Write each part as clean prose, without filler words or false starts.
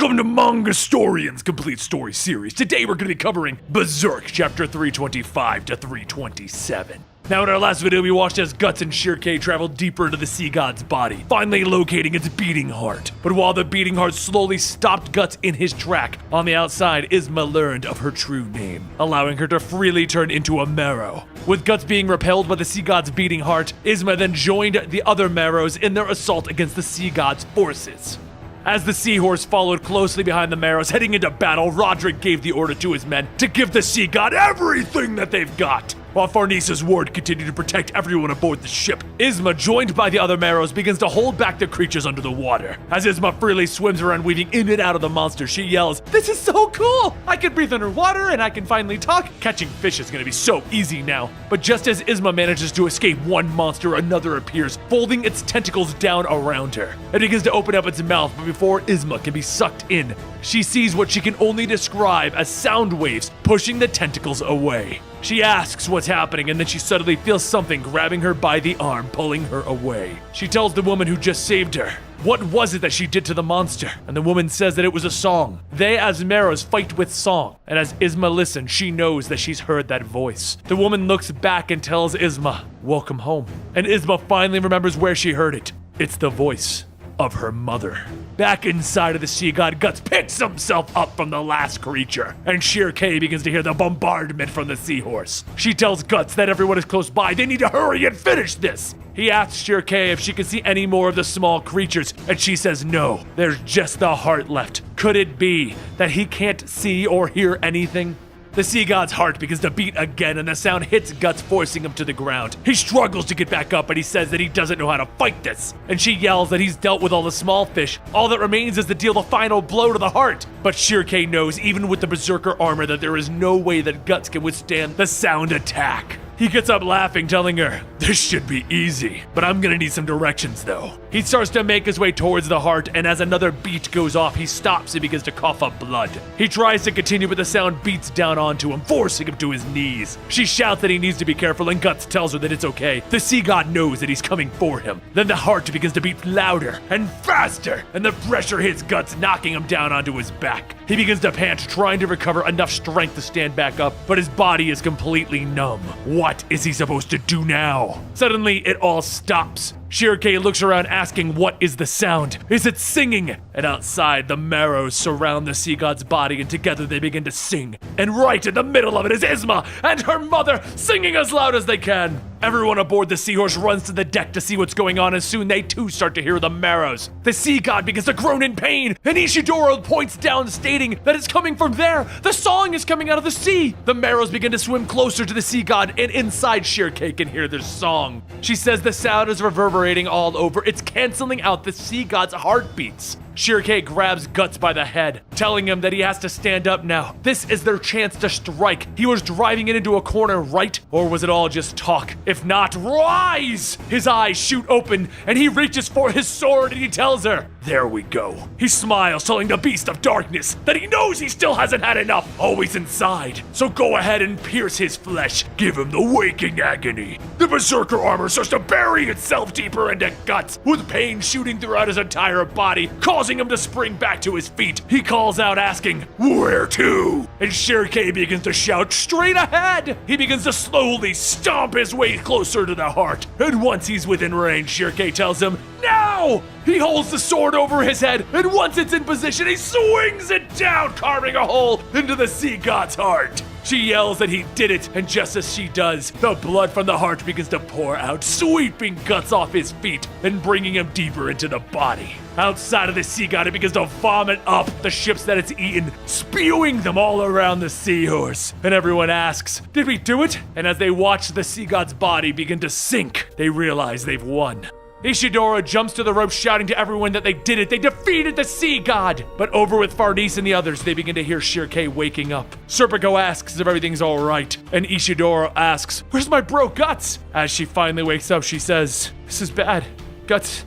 Welcome to Manga Storian's Complete Story Series. Today we're going to be covering Berserk, chapter 325 to 327. Now in our last video we watched as Guts and Shirkei traveled deeper into the sea god's body, finally locating its beating heart. But while the beating heart slowly stopped Guts in his track, on the outside Izma learned of her true name, allowing her to freely turn into a marrow. With Guts being repelled by the sea god's beating heart, Izma then joined the other marrows in their assault against the sea god's forces. As the seahorse followed closely behind the marrows heading into battle, Roderick gave the order to his men to give the sea god everything that they've got. While Farnesa's ward continued to protect everyone aboard the ship, Izma, joined by the other marrows, begins to hold back the creatures under the water. As Izma freely swims around weaving in and out of the monster, she yells, "This is so cool! I can breathe underwater and I can finally talk! Catching fish is gonna be so easy now." But just as Izma manages to escape one monster, another appears, folding its tentacles down around her. It begins to open up its mouth, but before Izma can be sucked in, she sees what she can only describe as sound waves pushing the tentacles away. She asks what's happening, and then she suddenly feels something grabbing her by the arm, pulling her away. She tells the woman who just saved her, what was it that she did to the monster? And the woman says that it was a song. They as marrows fight with song, and as Izma listens, she knows that she's heard that voice. The woman looks back and tells Izma, "Welcome home." And Izma finally remembers where she heard it. It's the voice of her mother. Back inside of the sea god, Guts picks himself up from the last creature, and Shirkei begins to hear the bombardment from the seahorse. She tells Guts that everyone is close by, they need to hurry and finish this. He asks Shirkei if she can see any more of the small creatures, and she says no, there's just the heart left. Could it be that he can't see or hear anything? The sea god's heart begins to beat again, and the sound hits Guts, forcing him to the ground. He struggles to get back up, but he says that he doesn't know how to fight this. And she yells that he's dealt with all the small fish. All that remains is to deal the final blow to the heart. But Shirkei knows, even with the Berserker armor, that there is no way that Guts can withstand the sound attack. He gets up laughing, telling her, "This should be easy, but I'm gonna need some directions though." He starts to make his way towards the heart, and as another beat goes off, he stops and begins to cough up blood. He tries to continue, but the sound beats down onto him, forcing him to his knees. She shouts that he needs to be careful, and Guts tells her that it's okay. The sea god knows that he's coming for him. Then the heart begins to beat louder and faster, and the pressure hits Guts, knocking him down onto his back. He begins to pant, trying to recover enough strength to stand back up, but his body is completely numb. What is he supposed to do now? Suddenly, it all stops. Shirkei looks around asking, what is the sound? Is it singing? And outside, the marrows surround the sea god's body, and together they begin to sing. And right in the middle of it is Izma and her mother singing as loud as they can. Everyone aboard the seahorse runs to the deck to see what's going on, and soon they too start to hear the marrows. The sea god begins to groan in pain, and Ishidoro points down, stating that it's coming from there. The song is coming out of the sea. The marrows begin to swim closer to the sea god, and inside Shirkei can hear their song. She says the sound is reverberating all over. It's canceling out the sea god's heartbeats. Shirkei grabs Guts by the head, telling him that he has to stand up now. This is their chance to strike. He was driving it into a corner, right? Or was it all just talk? If not, rise! His eyes shoot open, and he reaches for his sword, and he tells her, "There we go." He smiles, telling the beast of darkness that he knows he still hasn't had enough, always inside. So go ahead and pierce his flesh. Give him the waking agony. The Berserker armor starts to bury itself deeper into Guts, with pain shooting throughout his entire body, causing him to spring back to his feet. He calls out asking, "Where to?" And Shirkei begins to shout, "Straight ahead!" He begins to slowly stomp his way closer to the heart. And once he's within range, Shirkei tells him, "Now!" He holds the sword over his head, and once it's in position, he swings it down, carving a hole into the sea god's heart. She yells that he did it, and just as she does, the blood from the heart begins to pour out, sweeping Guts off his feet and bringing him deeper into the body. Outside of the sea god, it begins to vomit up the ships that it's eaten, spewing them all around the seahorse. And everyone asks, "Did we do it?" And as they watch the sea god's body begin to sink, they realize they've won. Ishidoro jumps to the rope, shouting to everyone that they did it. They defeated the sea god. But over with Farnese and the others, they begin to hear Shirkei waking up. Serpico asks if everything's all right, and Ishidoro asks, "Where's my bro Guts?" As she finally wakes up, she says, "This is bad. Guts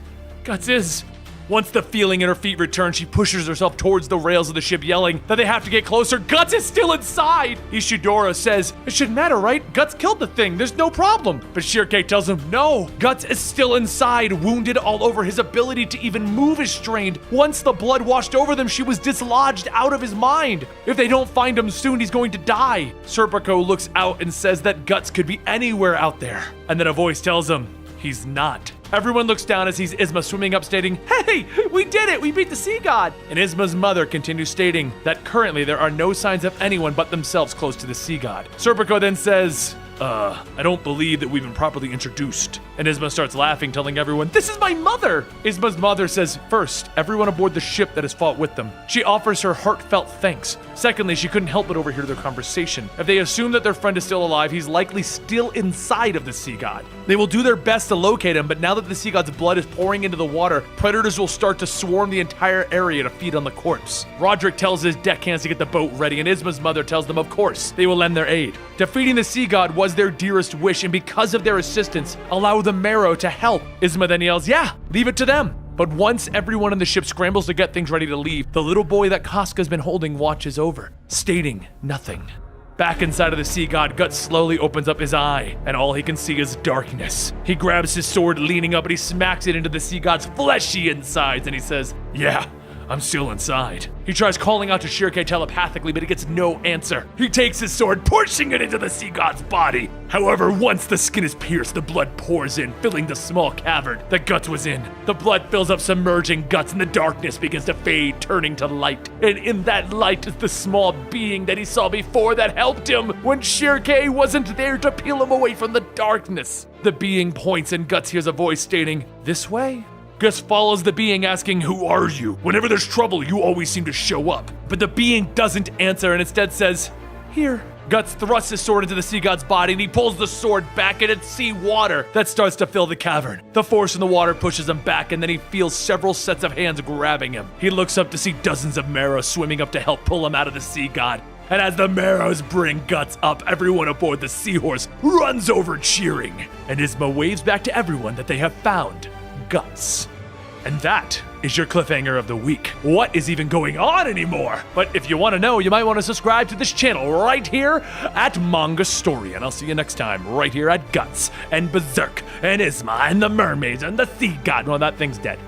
is..." Once the feeling in her feet returns, she pushes herself towards the rails of the ship, yelling that they have to get closer. Guts is still inside! Ishidora says, it shouldn't matter, right? Guts killed the thing, there's no problem. But Shirkei tells him, no, Guts is still inside, wounded all over. His ability to even move is strained. Once the blood washed over them, she was dislodged out of his mind. If they don't find him soon, he's going to die. Serpico looks out and says that Guts could be anywhere out there. And then a voice tells him, he's not. Everyone looks down as sees Isma swimming up, stating, hey, we did it, we beat the sea god. And Isma's mother continues stating that currently there are no signs of anyone but themselves close to the sea god. Serpico then says, I don't believe that we've been properly introduced. And Isma starts laughing, telling everyone, this is my mother! Isma's mother says, first, everyone aboard the ship that has fought with them. She offers her heartfelt thanks. Secondly, she couldn't help but overhear their conversation. If they assume that their friend is still alive, he's likely still inside of the sea god. They will do their best to locate him, but now that the sea god's blood is pouring into the water, predators will start to swarm the entire area to feed on the corpse. Roderick tells his deckhands to get the boat ready, and Isma's mother tells them, of course, they will lend their aid. Defeating the sea god was their dearest wish, and because of their assistance, allow the Marrow to help. Isma then yells, yeah, leave it to them. But once everyone on the ship scrambles to get things ready to leave, the little boy that Casca's been holding watches over, stating nothing. Back inside of the sea god, Guts slowly opens up his eye, and all he can see is darkness. He grabs his sword, leaning up, and he smacks it into the sea god's fleshy insides, and he says, yeah, I'm still inside. He tries calling out to Shirkei telepathically, but he gets no answer. He takes his sword, pushing it into the sea god's body. However, once the skin is pierced, the blood pours in, filling the small cavern that Guts was in. The blood fills up, submerging Guts, and the darkness begins to fade, turning to light. And in that light is the small being that he saw before that helped him when Shirkei wasn't there to peel him away from the darkness. The being points, and Guts hears a voice stating, this way? Gus follows the being, asking, who are you? Whenever there's trouble, you always seem to show up. But the being doesn't answer and instead says, here. Guts thrusts his sword into the sea god's body, and he pulls the sword back, and it's sea water that starts to fill the cavern. The force in the water pushes him back, and then he feels several sets of hands grabbing him. He looks up to see dozens of Marrow swimming up to help pull him out of the sea god. And as the Marrows bring Guts up, everyone aboard the seahorse runs over cheering. And Isma waves back to everyone that they have found Guts. And that is your cliffhanger of the week. What is even going on anymore? But if you want to know, you might want to subscribe to this channel right here at Manga Story. And I'll see you next time right here at Guts and Berserk and Isma and the mermaids and the sea god. Well, that thing's dead.